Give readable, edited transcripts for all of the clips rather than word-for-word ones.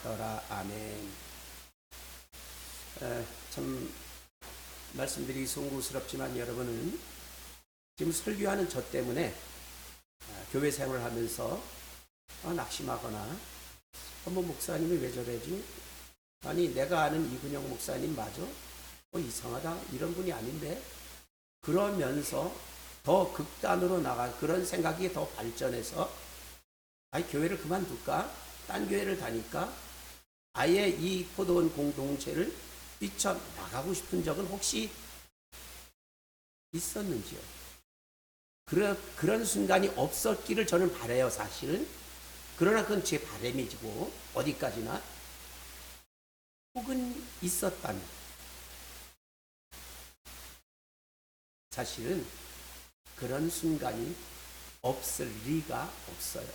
받더라. 아멘. 참 말씀드리기 송구스럽지만 여러분은 지금 설교하는 저 때문에 교회 생활을 하면서 낙심하거나 뭐 목사님이 왜 저래지? 아니 내가 아는 이근영 목사님 맞아? 이상하다 이런 분이 아닌데, 그러면서 더 극단으로 나가 그런 생각이 더 발전해서 교회를 그만둘까? 딴 교회를 다닐까? 아예 이 포도원 공동체를 뛰쳐나가고 싶은 적은 혹시 있었는지요? 그런 순간이 없었기를 저는 바라요, 사실은. 그러나 그건 제 바람이고 어디까지나. 혹은 있었다면 사실은 그런 순간이 없을 리가 없어요.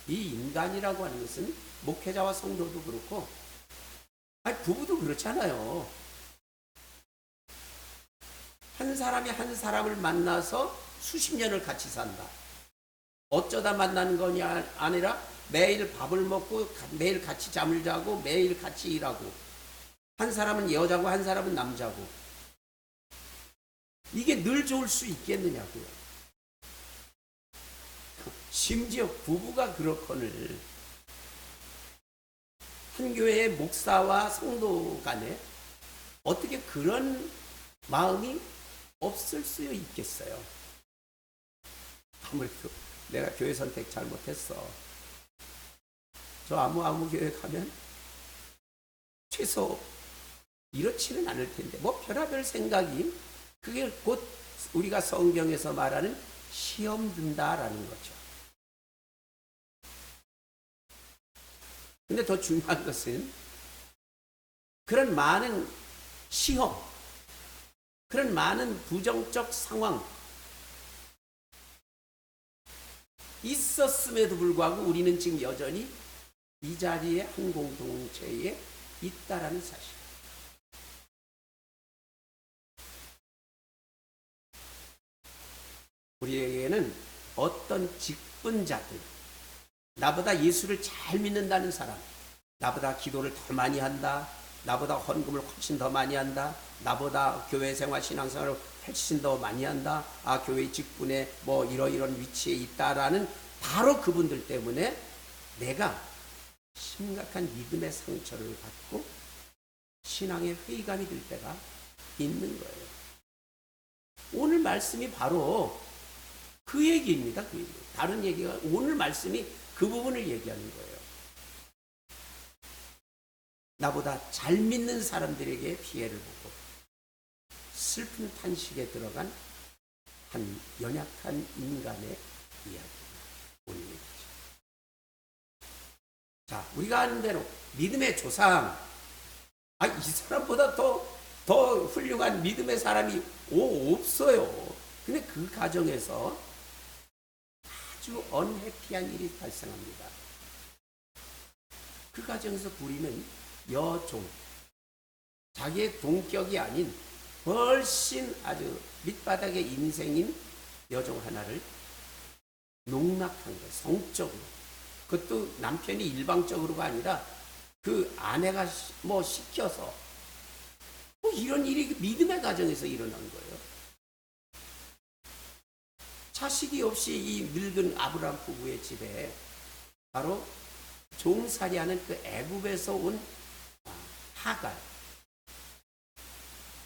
이 인간이라고 하는 것은 목회자와 성도도 그렇고 부부도 그렇잖아요. 한 사람이 한 사람을 만나서 수십 년을 같이 산다. 어쩌다 만나는 거냐 아니라 매일 밥을 먹고 매일 같이 잠을 자고 매일 같이 일하고, 한 사람은 여자고 한 사람은 남자고, 이게 늘 좋을 수 있겠느냐고요. 심지어 부부가 그렇거늘 한 교회의 목사와 성도 간에 어떻게 그런 마음이 없을 수 있겠어요. 아무래도 내가 교회 선택 잘못했어. 저 아무 교회 가면 최소 이렇지는 않을 텐데, 뭐 별의별 생각이, 그게 곧 우리가 성경에서 말하는 시험 든다라는 거죠. 근데 더 중요한 것은 그런 많은 시험, 그런 많은 부정적 상황 있었음에도 불구하고 우리는 지금 여전히 이 자리에 한 공동체에 있다라는 사실. 우리에게는 어떤 직분자들, 나보다 예수를 잘 믿는다는 사람, 나보다 기도를 더 많이 한다, 나보다 헌금을 훨씬 더 많이 한다, 나보다 교회 생활 신앙생활을 훨씬 더 많이 한다, 교회 직분에 뭐 이런 위치에 있다라는 바로 그분들 때문에 내가 심각한 믿음의 상처를 받고 신앙의 회의감이 들 때가 있는 거예요. 오늘 말씀이 바로 그 얘기입니다. 그 얘기. 다른 얘기가, 오늘 말씀이 그 부분을 얘기하는 거예요. 나보다 잘 믿는 사람들에게 피해를 보고 슬픈 탄식에 들어간 한 연약한 인간의 이야기입니다. 오늘 얘기죠. 자, 우리가 아는 대로 믿음의 조상, 이 사람보다 더 훌륭한 믿음의 사람이 없어요. 근데 그 가정에서 아주 언해피한 일이 발생합니다. 그 가정에서 부리는 여종, 자기의 동격이 아닌 훨씬 아주 밑바닥의 인생인 여종 하나를 농락한 거예요. 성적으로. 그것도 남편이 일방적으로가 아니라 그 아내가 뭐 시켜서, 이런 일이 믿음의 가정에서 일어난 거예요. 자식이 없이 이 늙은 아브라함 부부의 집에 바로 종살이하는 그 애굽에서 온 하갈,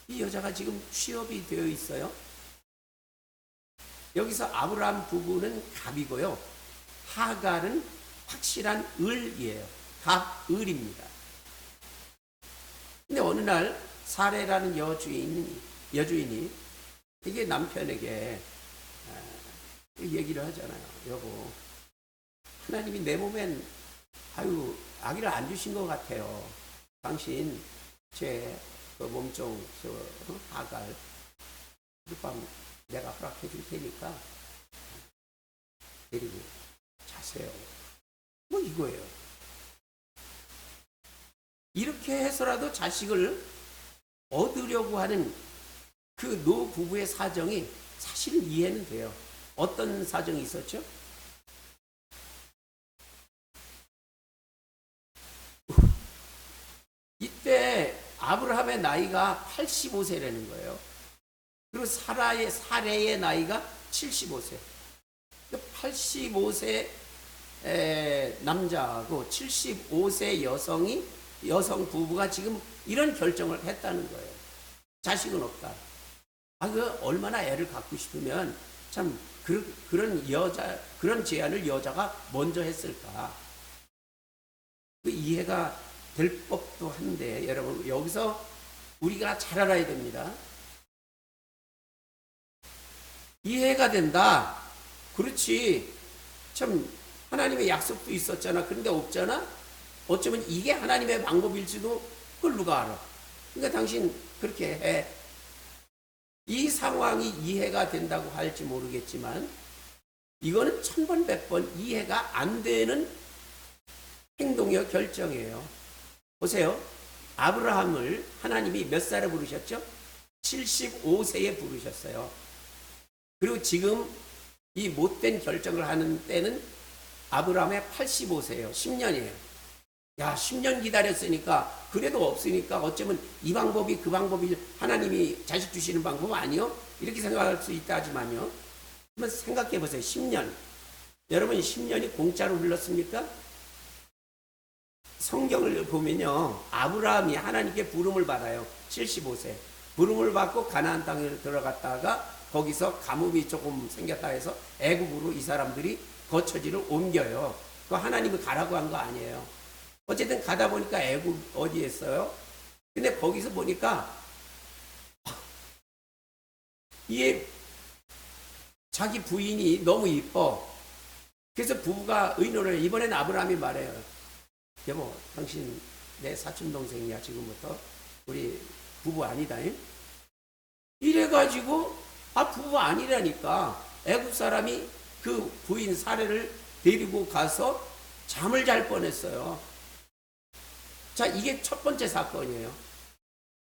이 여자가 지금 취업이 되어 있어요. 여기서 아브라함 부부는 갑이고요, 하갈은 확실한 을이에요. 갑을입니다. 근데 어느 날 사레라는 여주인이 이게 남편에게 얘기를 하잖아요. 여보, 하나님이 내 몸엔 아기를 안 주신 것 같아요. 당신 제 그 몸종 하갈 밤 내가 허락해 줄 테니까 데리고 자세요. 뭐 이거예요. 이렇게 해서라도 자식을 얻으려고 하는 그 노 부부의 사정이 사실은 이해는 돼요. 어떤 사정이 있었죠? 아브라함의 나이가 85세라는 거예요. 그리고 사레의 나이가 75세. 85세 남자하고 75세 여성 부부가 지금 이런 결정을 했다는 거예요. 자식은 없다. 그 얼마나 애를 갖고 싶으면 참 그런 제안을 여자가 먼저 했을까? 이해가 될 법도 한데, 여러분, 여기서 우리가 잘 알아야 됩니다. 이해가 된다. 그렇지. 참, 하나님의 약속도 있었잖아. 그런데 없잖아? 어쩌면 이게 하나님의 방법일지도 그걸 누가 알아? 그러니까 당신 그렇게 해. 이 상황이 이해가 된다고 할지 모르겠지만, 이거는 1000번, 100번 이해가 안 되는 행동이요, 결정이에요. 보세요. 아브라함을 하나님이 몇 살에 부르셨죠? 75세에 부르셨어요. 그리고 지금 이 못된 결정을 하는 때는 아브라함의 85세예요. 10년이에요. 야, 10년 기다렸으니까, 그래도 없으니까 어쩌면 이 방법이 그 방법이 하나님이 자식 주시는 방법 아니요? 이렇게 생각할 수 있다 하지만요. 한번 생각해 보세요. 10년. 여러분, 10년이 공짜로 흘렀습니까? 성경을 보면요, 아브라함이 하나님께 부름을 받아요. 75세. 부름을 받고 가나안 땅에 들어갔다가 거기서 가뭄이 조금 생겼다 해서 애굽으로 이 사람들이 거처지를 옮겨요. 그 하나님이 가라고 한 거 아니에요. 어쨌든 가다 보니까 애굽 어디에 있어요? 근데 거기서 보니까 이게 자기 부인이 너무 이뻐. 그래서 부부가 의논을 해요. 이번엔 아브라함이 말해요. 여보, 당신 내 사촌동생이야. 지금부터 우리 부부 아니다. 이래가지고 부부 아니라니까 애굽 사람이 그 부인 사례를 데리고 가서 잠을 잘 뻔했어요. 자, 이게 첫 번째 사건이에요.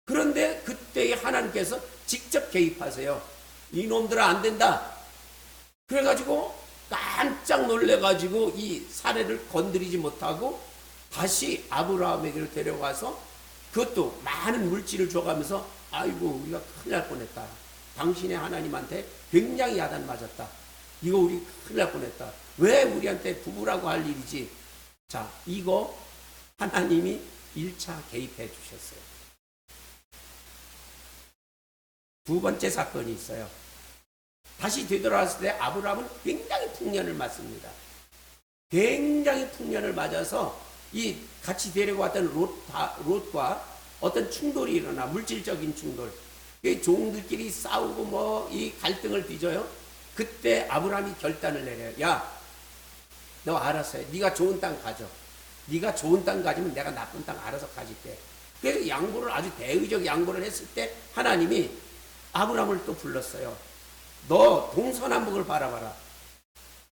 그런데 그때 하나님께서 직접 개입하세요. 이놈들아, 안 된다. 그래가지고 깜짝 놀래가지고 이 사례를 건드리지 못하고 다시 아브라함에게로 데려가서 그것도 많은 물질을 줘가면서, 아이고, 우리가 큰일 날 뻔했다. 당신의 하나님한테 굉장히 야단 맞았다. 이거 우리 큰일 날 뻔했다. 왜 우리한테 부부라고 할 일이지? 자, 이거 하나님이 1차 개입해 주셨어요. 두 번째 사건이 있어요. 다시 되돌아왔을 때 아브라함은 굉장히 풍년을 맞습니다. 굉장히 풍년을 맞아서 이 같이 데려왔던 롯과 어떤 충돌이 일어나, 물질적인 충돌. 종들끼리 싸우고 이 갈등을 빚어요. 그때 아브라함이 결단을 내려요. 야, 너 알아서 해. 네가 좋은 땅 가져. 네가 좋은 땅 가지면 내가 나쁜 땅 알아서 가질게. 그래서 양보를, 아주 대의적 양보를 했을 때 하나님이 아브라함을 또 불렀어요. 너 동서남북을 바라봐라.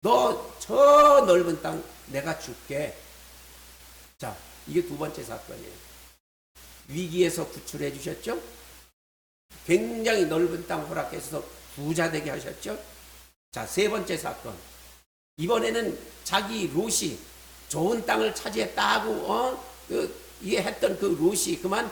너 저 넓은 땅 내가 줄게. 자, 이게 두 번째 사건이에요. 위기에서 구출해 주셨죠? 굉장히 넓은 땅 허락해서 부자 되게 하셨죠? 자, 세 번째 사건. 이번에는 자기 롯이 좋은 땅을 차지했다고 이게 했던 그 롯이 그만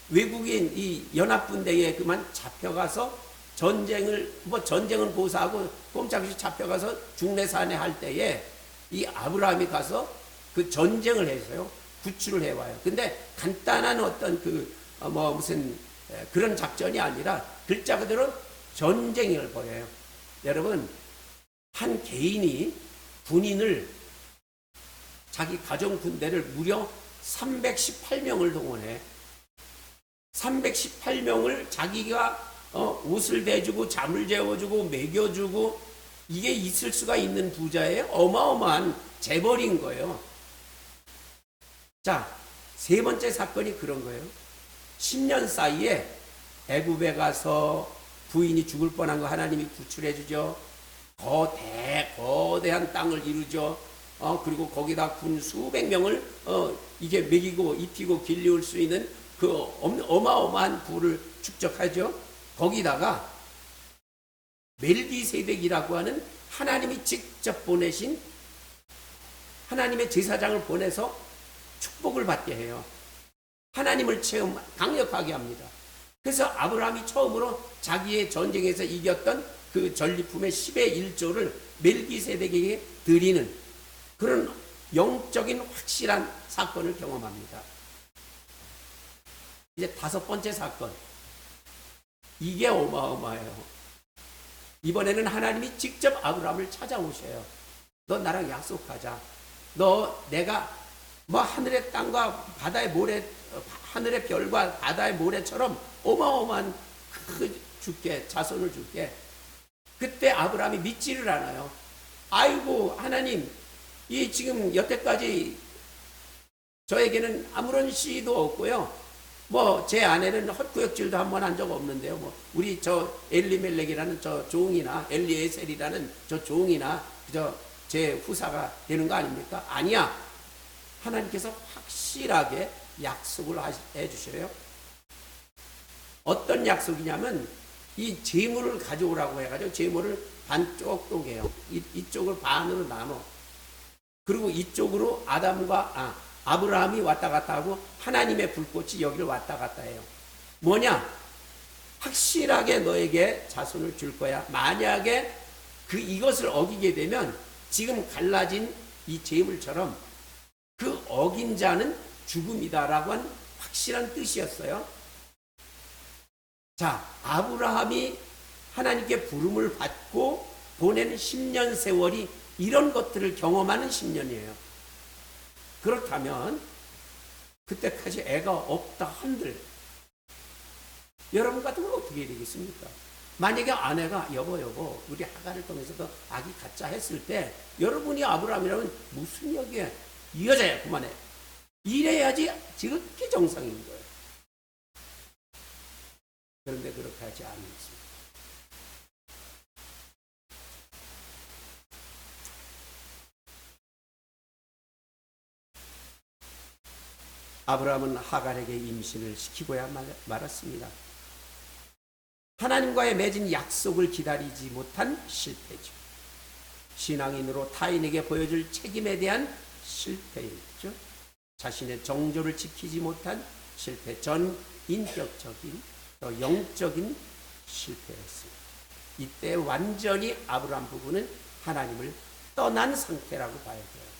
외국인 이 연합군대에 그만 잡혀가서 전쟁은 고사하고 꼼짝없이 잡혀가서 중내산에 할 때에 이 아브라함이 가서 그 전쟁을 해서요, 구출을 해와요. 근데 간단한 어떤 무슨 그런 작전이 아니라 글자 그대로 전쟁을 벌여요. 여러분, 한 개인이 군인을, 자기 가정 군대를 무려 318명을 동원해. 318명을 자기가 옷을 대주고 잠을 재워주고 먹여주고, 이게 있을 수가 있는 부자예요. 어마어마한 재벌인 거예요. 자, 세 번째 사건이 그런 거예요. 10년 사이에 애굽에 가서 부인이 죽을 뻔한 거 하나님이 구출해 주죠. 거대한 땅을 이루죠. 그리고 거기다 군 수백 명을 이게 먹이고 입히고 길리울 수 있는 그 어마어마한 부를 축적하죠. 거기다가 멜기세덱이라고 하는 하나님이 직접 보내신 하나님의 제사장을 보내서 축복을 받게 해요. 하나님을 강력하게 합니다. 그래서 아브라함이 처음으로 자기의 전쟁에서 이겼던 그 전리품의 10의 1조를 멜기세덱에게 드리는 그런 영적인 확실한 사건을 경험합니다. 이제 5번째 사건. 이게 어마어마해요. 이번에는 하나님이 직접 아브라함을 찾아오셔요. 너 나랑 약속하자. 너 내가 뭐 하늘의 땅과 바다의 모래, 하늘의 별과 바다의 모래처럼 어마어마한 줄게, 자손을 줄게. 그때 아브라함이 믿지를 않아요. 아이고 하나님, 이 지금 여태까지 저에게는 아무런 씨도 없고요. 뭐 제 아내는 헛구역질도 한 번 한 적 없는데요. 뭐 우리 저 엘리멜렉이라는 저 종이나 엘리에셀이라는 저 종이나 그저 제 후사가 되는 거 아닙니까? 아니야. 하나님께서 확실하게 약속을 해 주셔요. 어떤 약속이냐면 이 재물을 가져오라고 해가지고 재물을 반쪽 쪼개요. 이쪽을 반으로 나눠. 그리고 이쪽으로 아브라함이 왔다 갔다 하고 하나님의 불꽃이 여기를 왔다 갔다 해요. 뭐냐? 확실하게 너에게 자손을 줄 거야. 만약에 이것을 어기게 되면 지금 갈라진 이 재물처럼 그 어긴 자는 죽음이다라고 한 확실한 뜻이었어요. 자, 아브라함이 하나님께 부름을 받고 보낸 10년 세월이 이런 것들을 경험하는 10년이에요. 그렇다면 그때까지 애가 없다 한들 여러분 같으면 어떻게 되겠습니까? 만약에 아내가 여보 우리 하가를 통해서도 아기 갖자 했을 때 여러분이 아브라함이라면 무슨 여기에 이 여자야 그만해 이래야지 지극히 정상인 거예요. 그런데 그렇게 하지 않습니다. 아브라함은 하갈에게 임신을 시키고야 말았습니다. 하나님과의 맺은 약속을 기다리지 못한 실패죠. 신앙인으로 타인에게 보여줄 책임에 대한 실패였죠. 자신의 정조를 지키지 못한 실패, 전 인격적인 또 영적인 실패였습니다. 이때 완전히 아브라함 부부는 하나님을 떠난 상태라고 봐야 돼요.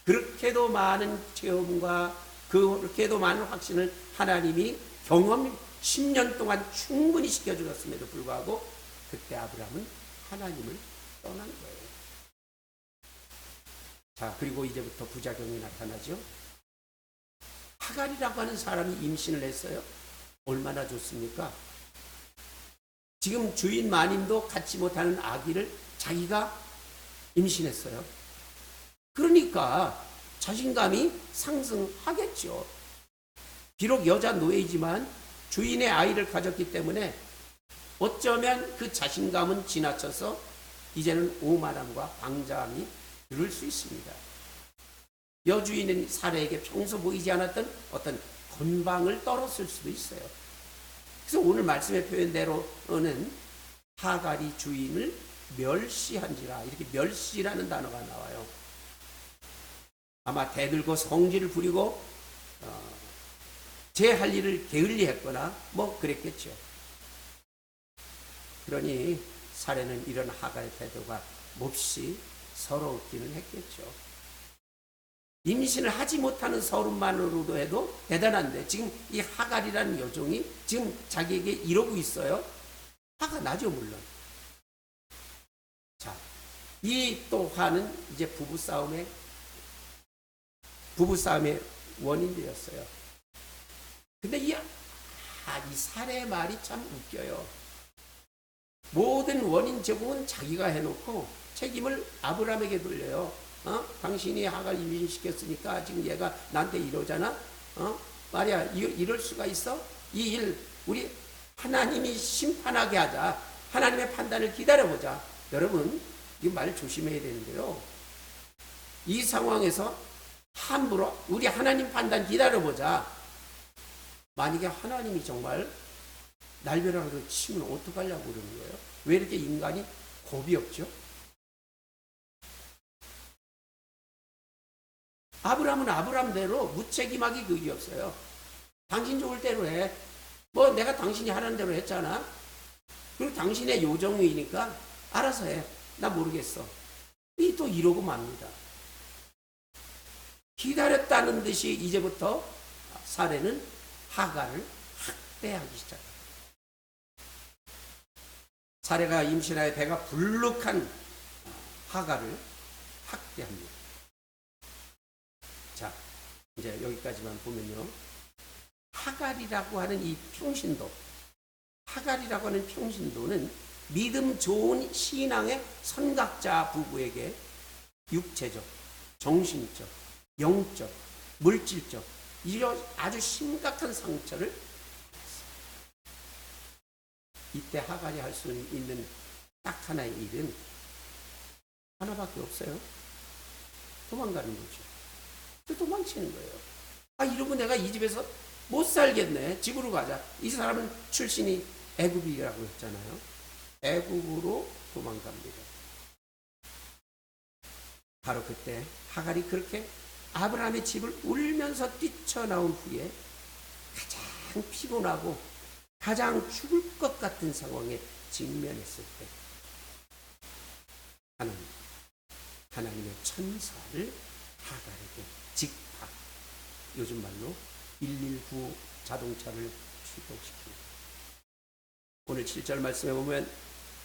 그렇게도 많은 체험과 그렇게도 많은 확신을 하나님이 경험 10년 동안 충분히 시켜주었음에도 불구하고 그때 아브라함은 하나님을 떠난 거예요. 자, 그리고 이제부터 부작용이 나타나죠. 하갈이라고 하는 사람이 임신을 했어요. 얼마나 좋습니까? 지금 주인 마님도 갖지 못하는 아기를 자기가 임신했어요. 그러니까 자신감이 상승하겠죠. 비록 여자 노예이지만 주인의 아이를 가졌기 때문에 어쩌면 그 자신감은 지나쳐서 이제는 오만함과 방자함이 들을 수 있습니다. 여주인은 사례에게 평소 보이지 않았던 어떤 건방을 떨었을 수도 있어요. 그래서 오늘 말씀의 표현대로는 하갈이 주인을 멸시한지라 이렇게 멸시라는 단어가 나와요. 아마 대들고 성질을 부리고 제 할 일을 게을리했거나 뭐 그랬겠죠. 그러니 사례는 이런 하갈의 태도가 몹시 서러웠기는 했겠죠. 임신을 하지 못하는 서름만으로도 해도 대단한데 지금 이 하갈이라는 여종이 지금 자기에게 이러고 있어요. 화가 나죠 물론. 자, 이 또 화는 이제 부부싸움의 원인 되었어요. 근데 이 사례의 말이 참 웃겨요. 모든 원인 제공은 자기가 해놓고 책임을 아브라함에게 돌려요. 당신이 하갈 임신시켰으니까 지금 얘가 나한테 이러잖아. 말이야, 이럴 수가 있어? 이 일 우리 하나님이 심판하게 하자. 하나님의 판단을 기다려보자. 여러분, 이 말 조심해야 되는데요. 이 상황에서 함부로 우리 하나님 판단 기다려보자. 만약에 하나님이 정말 날벼락으로 치면 어떡하려고 그러는 거예요? 왜 이렇게 인간이 겁이 없죠? 아브라함은 아브라함대로 무책임하기 그게 없어요. 당신 좋을 대로 해. 뭐 내가 당신이 하라는 대로 했잖아. 그리고 당신의 요정이니까 알아서 해. 나 모르겠어. 이 또 이러고 맙니다. 기다렸다는 듯이 이제부터 사례는 하갈을 학대하기 시작합니다. 사례가 임신하여 배가 불룩한 하갈을 학대합니다. 자, 이제 여기까지만 보면요. 하갈이라고 하는 이 평신도, 하갈이라고 하는 평신도는 믿음 좋은 신앙의 선각자 부부에게 육체적, 정신적, 영적, 물질적 이런 아주 심각한 상처를 받았어요. 이때 하갈이 할 수 있는 딱 하나의 일은 하나밖에 없어요. 도망가는 거죠. 도망치는 거예요. 아, 이러고 내가 이 집에서 못 살겠네. 집으로 가자. 이 사람은 출신이 애굽이라고 했잖아요. 애굽으로 도망갑니다. 바로 그때 하갈이 그렇게 아브라함의 집을 울면서 뛰쳐나온 후에 가장 피곤하고 가장 죽을 것 같은 상황에 직면했을 때 하나님의 천사를 하갈에게 직파, 요즘 말로 119 자동차를 출동시킵니다. 오늘 7절 말씀에 보면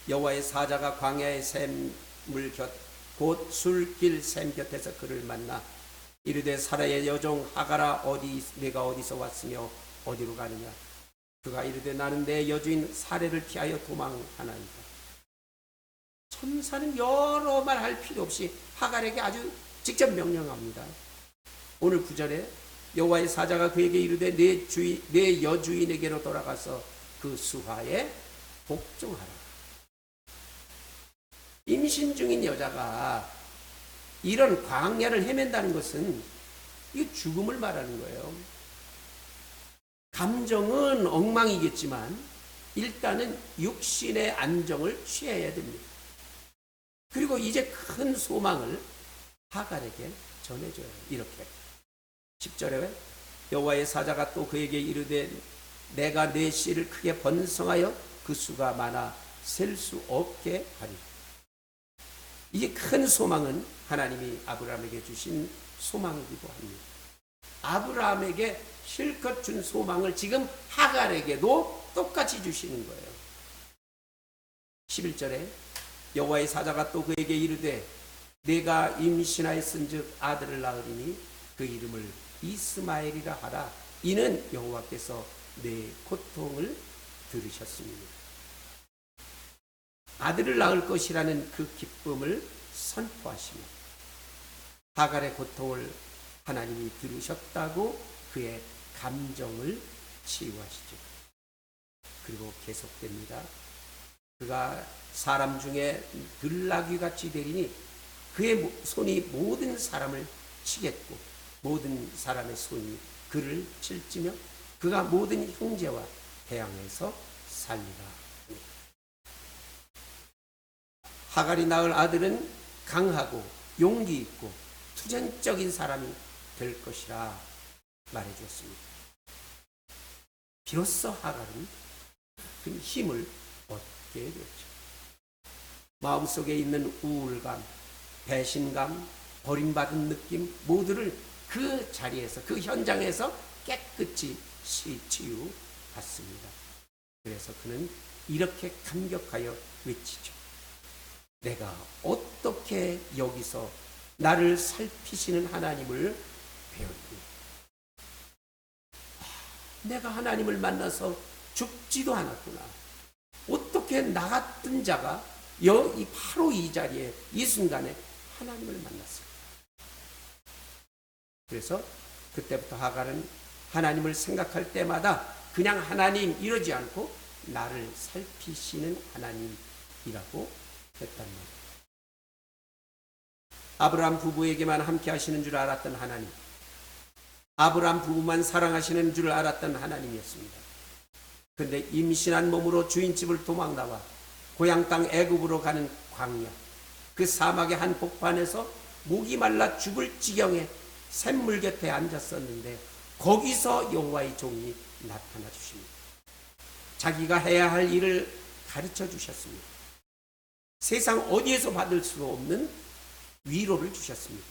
여호와의 사자가 광야의 샘물 곁 곧 술길 샘 곁에서 그를 만나 이르되 사라의 여종 하갈아 내가 어디서 왔으며 어디로 가느냐. 그가 이르되 나는 내 여주인 사례를 피하여 도망하나이다. 천사는 여러 말 할 필요 없이 하갈에게 아주 직접 명령합니다. 오늘 9절에 여호와의 사자가 그에게 이르되 내 여주인에게로 돌아가서 그 수하에 복종하라. 임신 중인 여자가 이런 광야를 헤맨다는 것은 이 죽음을 말하는 거예요. 감정은 엉망이겠지만 일단은 육신의 안정을 취해야 됩니다. 그리고 이제 큰 소망을 하갈에게 전해줘요. 이렇게 10절에 여호와의 사자가 또 그에게 이르되 내가 내 씨를 크게 번성하여 그 수가 많아 셀 수 없게 하리라. 이 큰 소망은 하나님이 아브라함에게 주신 소망이기도 합니다. 아브라함에게 실컷 준 소망을 지금 하갈에게도 똑같이 주시는 거예요. 11절에 여호와의 사자가 또 그에게 이르되 내가 임신하였은즉 아들을 낳으리니 그 이름을 이스마엘이라 하라. 이는 여호와께서 내 고통을 들으셨습니다. 아들을 낳을 것이라는 그 기쁨을 선포하십니다. 하갈의 고통을 하나님이 들으셨다고 그의 감정을 치유하시죠. 그리고 계속됩니다. 그가 사람 중에 들나귀같이 되리니 그의 손이 모든 사람을 치겠고 모든 사람의 손이 그를 칠지며 그가 모든 형제와 대항해서 살리라. 하갈이 낳을 아들은 강하고 용기 있고 투전적인 사람이 될 것이라 말해 주었습니다. 비로소 하갈은 그 힘을 얻게 되었죠. 마음속에 있는 우울감, 배신감, 버림받은 느낌 모두를 그 자리에서 그 현장에서 깨끗이 치유받습니다. 그래서 그는 이렇게 감격하여 외치죠. 내가 어떻게 여기서 나를 살피시는 하나님을 배웠니? 내가 하나님을 만나서 죽지도 않았구나. 어떻게 나 같은 자가 바로 이 자리에 이 순간에 하나님을 만났을까? 그래서 그때부터 하갈은 하나님을 생각할 때마다 그냥 하나님 이러지 않고 나를 살피시는 하나님이라고 했단 말이에요. 아브라함 부부에게만 함께 하시는 줄 알았던 하나님, 아브라함 부부만 사랑하시는 줄 알았던 하나님이었습니다. 그런데 임신한 몸으로 주인집을 도망나와 고향 땅 애굽으로 가는 광야, 그 사막의 한 복판에서 목이 말라 죽을 지경에 샘물 곁에 앉았었는데 거기서 여호와의 종이 나타나 주십니다. 자기가 해야 할 일을 가르쳐 주셨습니다. 세상 어디에서 받을 수 없는 위로를 주셨습니다.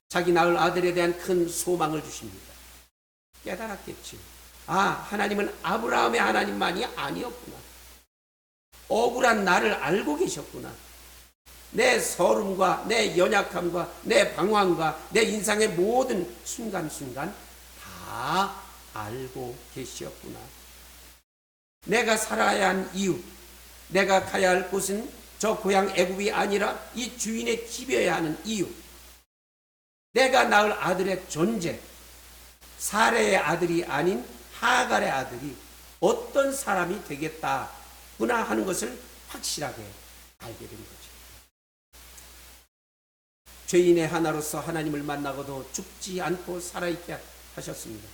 자기 낳을 아들에 대한 큰 소망을 주십니다. 깨달았겠지. 하나님은 아브라함의 하나님만이 아니었구나. 억울한 나를 알고 계셨구나. 내 서름과 내 연약함과 내 방황과 내 인생의 모든 순간순간 다 알고 계셨구나. 내가 살아야 한 이유, 내가 가야 할 곳은 저 고향 애굽이 아니라 이 주인의 집이어야 하는 이유, 내가 낳을 아들의 존재, 사레의 아들이 아닌 하갈의 아들이 어떤 사람이 되겠다구나 하는 것을 확실하게 알게 된 거죠. 죄인의 하나로서 하나님을 만나고도 죽지 않고 살아있게 하셨습니다.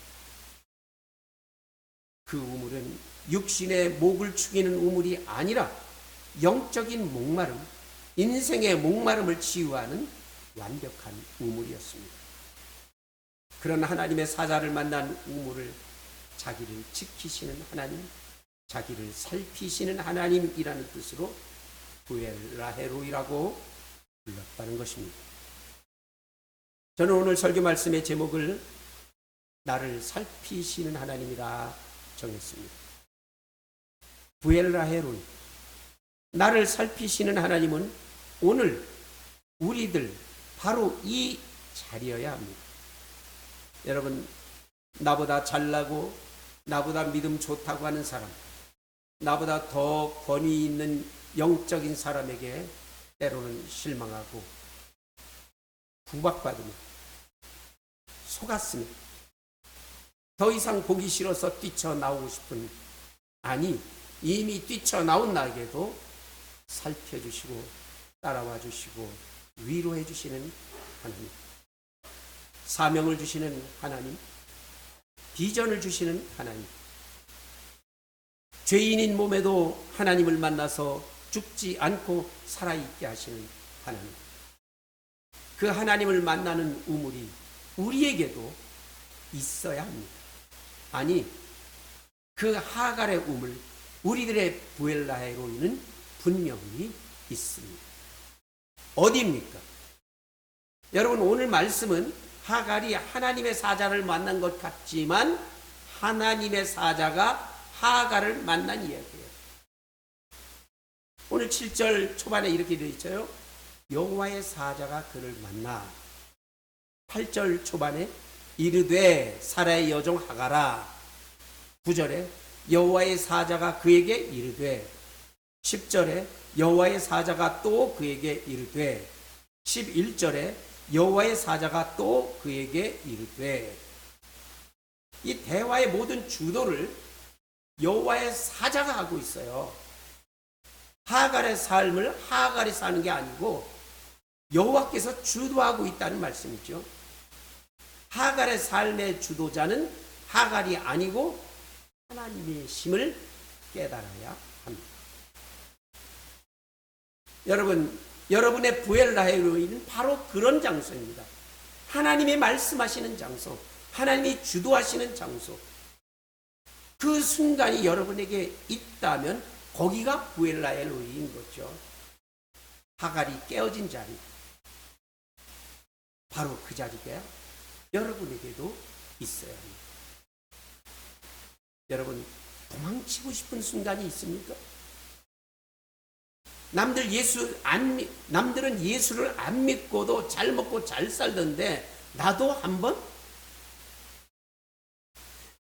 그 우물은 육신의 목을 축이는 우물이 아니라 영적인 목마름, 인생의 목마름을 치유하는 완벽한 우물이었습니다. 그런 하나님의 사자를 만난 우물을 자기를 지키시는 하나님, 자기를 살피시는 하나님이라는 뜻으로 부엘라헤로이라고 불렀다는 것입니다. 저는 오늘 설교 말씀의 제목을 나를 살피시는 하나님이라 정했습니다. 부엘라헤로이, 나를 살피시는 하나님은 오늘 우리들 바로 이 자리여야 합니다. 여러분, 나보다 잘나고 나보다 믿음 좋다고 하는 사람, 나보다 더 권위 있는 영적인 사람에게 때로는 실망하고 구박받으며 속았으며 더 이상 보기 싫어서 뛰쳐나오고 싶은, 아니 이미 뛰쳐나온 나에게도 살펴주시고 따라와 주시고 위로해 주시는 하나님, 사명을 주시는 하나님, 비전을 주시는 하나님, 죄인인 몸에도 하나님을 만나서 죽지 않고 살아있게 하시는 하나님, 그 하나님을 만나는 우물이 우리에게도 있어야 합니다. 아니, 그 하갈의 우물, 우리들의 부엘라헤로이는 분명히 있습니다. 어디입니까? 여러분, 오늘 말씀은 하갈이 하나님의 사자를 만난 것 같지만 하나님의 사자가 하갈을 만난 이야기예요. 오늘 7절 초반에 이렇게 되어 있죠. 여호와의 사자가 그를 만나. 8절 초반에 이르되 사라의 여종 하갈아. 9절에 여호와의 사자가 그에게 이르되. 10절에 여호와의 사자가 또 그에게 이르되. 11절에 여호와의 사자가 또 그에게 이르되. 이 대화의 모든 주도를 여호와의 사자가 하고 있어요. 하갈의 삶을 하갈이 사는 게 아니고 여호와께서 주도하고 있다는 말씀이죠. 하갈의 삶의 주도자는 하갈이 아니고 하나님의 심을 깨달아야 합니다. 여러분, 여러분의 부엘라헤로이는 바로 그런 장소입니다. 하나님이 말씀하시는 장소, 하나님이 주도하시는 장소. 그 순간이 여러분에게 있다면 거기가 부엘라헤로이인 거죠. 하갈이 깨어진 자리, 바로 그 자리가 여러분에게도 있어야 합니다. 여러분, 도망치고 싶은 순간이 있습니까? 남들은 예수를 안 믿고도 잘 먹고 잘 살던데 나도 한번?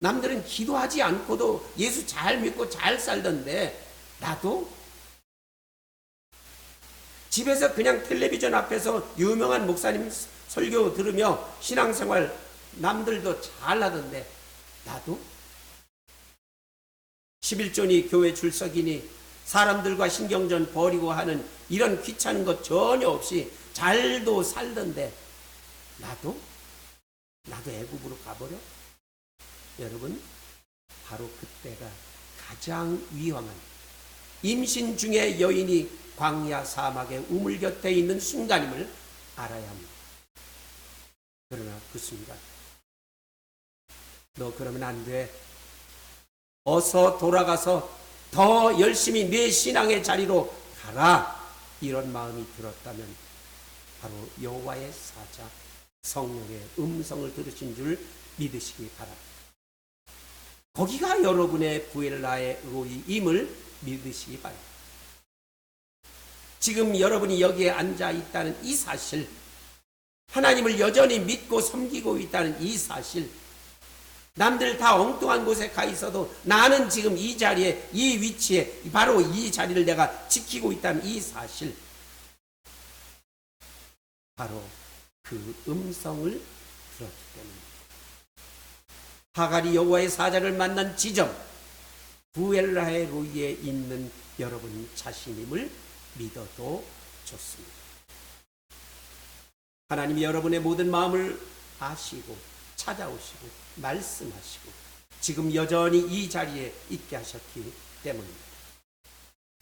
남들은 기도하지 않고도 예수 잘 믿고 잘 살던데 나도? 집에서 그냥 텔레비전 앞에서 유명한 목사님 설교 들으며 신앙생활 남들도 잘 하던데 나도? 11조니 교회 출석이니 사람들과 신경전 벌이고 하는 이런 귀찮은 것 전혀 없이 잘도 살던데 나도 애굽으로 가버려? 여러분, 바로 그때가 가장 위험한, 임신 중에 여인이 광야 사막의 우물 곁에 있는 순간임을 알아야 합니다. 그러나 그 순간 너 그러면 안 돼. 어서 돌아가서 더 열심히 내 신앙의 자리로 가라. 이런 마음이 들었다면 바로 여호와의 사자 성령의 음성을 들으신 줄 믿으시기 바랍니다. 거기가 여러분의 부엘라의 로이임을 믿으시기 바랍니다. 지금 여러분이 여기에 앉아 있다는 이 사실, 하나님을 여전히 믿고 섬기고 있다는 이 사실, 남들 다 엉뚱한 곳에 가 있어도 나는 지금 이 자리에, 이 위치에, 바로 이 자리를 내가 지키고 있다는 이 사실, 바로 그 음성을 들었기 때문입니다. 하갈이 여호와의 사자를 만난 지점, 부엘라의 로이에 있는 여러분 자신임을 믿어도 좋습니다. 하나님이 여러분의 모든 마음을 아시고 찾아오시고 말씀하시고 지금 여전히 이 자리에 있게 하셨기 때문입니다.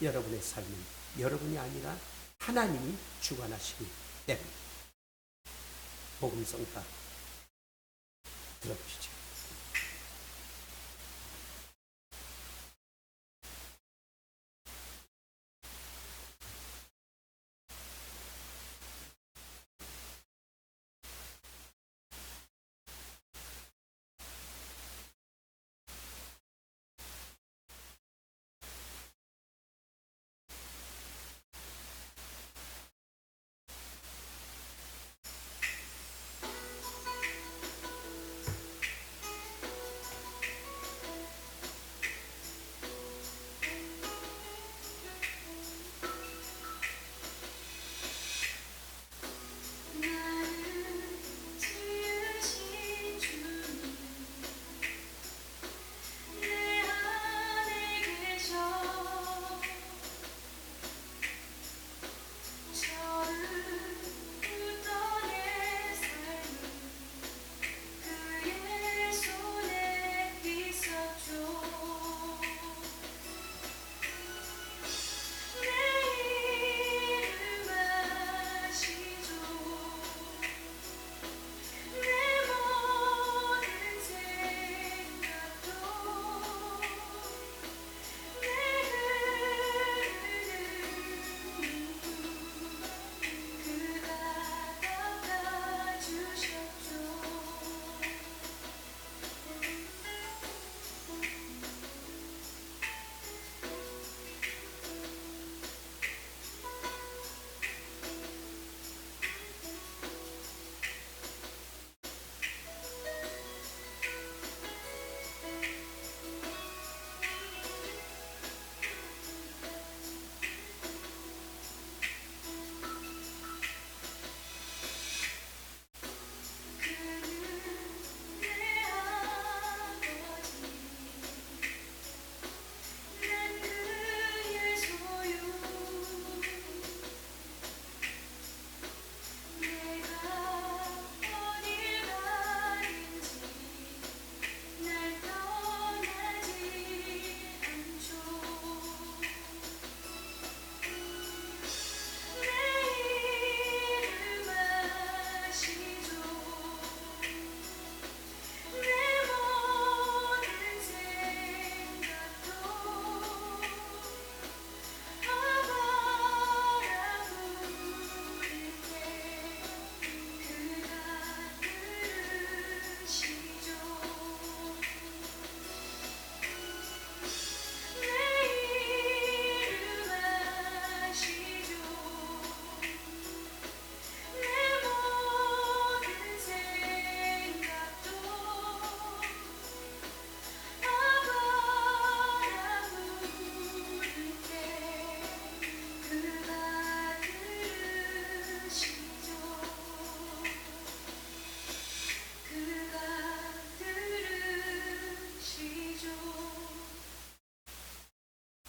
여러분의 삶은 여러분이 아니라 하나님이 주관하시기 때문입니다. 복음성가 들어보시죠.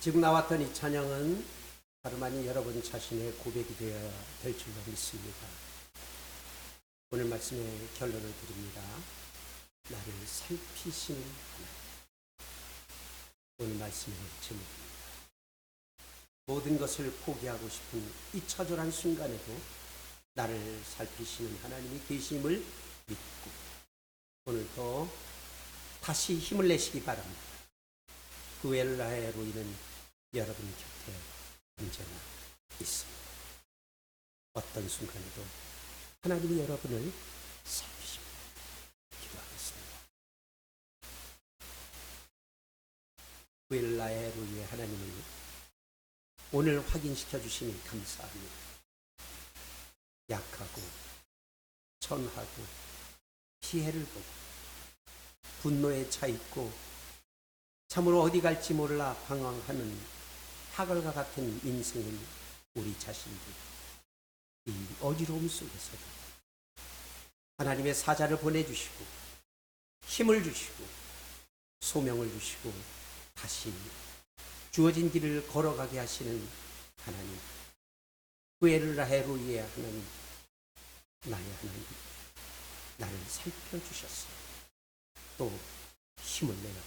지금 나왔던 이 찬양은 다름아닌 여러분 자신의 고백이 되어야 될 줄로 믿습니다. 오늘 말씀의 결론을 드립니다. 나를 살피시는 하나님. 오늘 말씀의 제목입니다. 모든 것을 포기하고 싶은 이 처절한 순간에도 나를 살피시는 하나님이 계심을 믿고 오늘도 다시 힘을 내시기 바랍니다. 그 엘라에로이는 여러분 곁에 언제나 있습니다. 어떤 순간에도 하나님이 여러분을 살피십니다. 기도하겠습니다. 그 엘라에로이의 하나님을 오늘 확인시켜 주시니 감사합니다. 약하고 천하고 피해를 보고 분노에 차 있고 참으로 어디 갈지 몰라 방황하는 하갈과 같은 인생인 우리 자신들, 이 어지러움 속에서도 하나님의 사자를 보내주시고 힘을 주시고 소명을 주시고 다시 주어진 길을 걸어가게 하시는 하나님, 그 엘라에로이의 하나님, 나의 하나님, 나를 살펴주셨어요. 또 힘을 내요.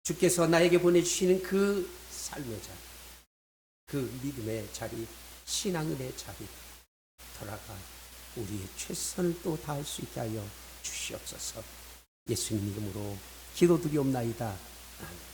주께서 나에게 보내주시는 그 삶의 자리, 그 믿음의 자리, 신앙의 자리 돌아가 우리의 최선을 또 다할 수 있게 하여 주시옵소서. 예수님 이름으로 기도드리옵나이다. 아멘.